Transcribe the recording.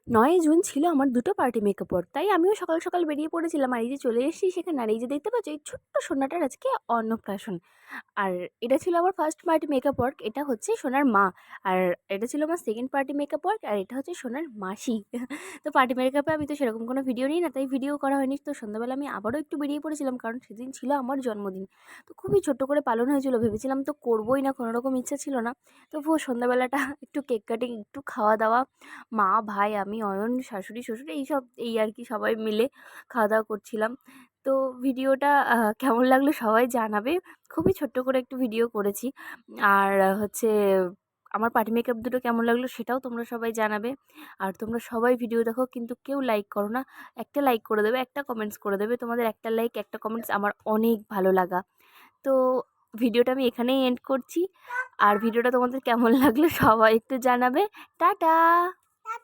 ৯ June ছিল আমার দুটো পার্টি মেকআপ ওয়ার্ক। তাই আমিও সকাল, সকাল বেরিয়ে পড়েছিলাম। আর এই যে চলে এসেছি সেখানে। আর এই যে দেখতে পাচ্ছ এই ছোট্ট সোনাটার আজকে অন্নপ্রাশন। আর এটা ছিল আমার ফার্স্ট পার্টি মেকআপ ওয়ার্ক। এটা হচ্ছে সোনার মা। আর এটা ছিল আমার সেকেন্ড পার্টি মেকআপ ওয়ার্ক। আর এটা হচ্ছে সোনার মাসি। তো পার্টি মেকআপে আমি তো সেরকম কোনো ভিডিও নিই না, তাই ভিডিও করা হয়নি। তো সন্ধ্যাবেলা আমি আবারও একটু বেরিয়ে পড়েছিলাম, কারণ সেদিন ছিল আমার জন্মদিন। তো খুবই ছোট্ট করে পালন হয়েছিল। ভেবেছিলাম তো করবোই না, কোনোরকম ইচ্ছা ছিল না। তবুও সন্ধ্যাবেলাটা একটু কেক কাটিং, একটু খাওয়া-দাওয়া, মা, ভাই, আমি, অয়ন, শাশুড়ি, শ্বশুর এইসব এই আর কি সবাই মিলে খাওয়া-দাওয়া করছিলাম। তো ভিডিওটা কেমন লাগলো সবাই জানাবে। খুবই ছোট্ট করে একটু ভিডিও করেছি। আর হচ্ছে আমার পার্টি মেকআপ দুটো কেমন লাগলো সেটাও তোমরা সবাই জানাবে। আর তোমরা সবাই ভিডিও দেখো কিন্তু কেউ লাইক করো না। একটা লাইক করে দেবে, একটা কমেন্টস করে দেবে। তোমাদের একটা লাইক, একটা কমেন্টস আমার অনেক ভালো লাগা। তো ভিডিওটা আমি এখানেই এন্ড করছি। আর ভিডিওটা তোমাদের কেমন লাগলো সবাই একটু জানাবে। টাটা।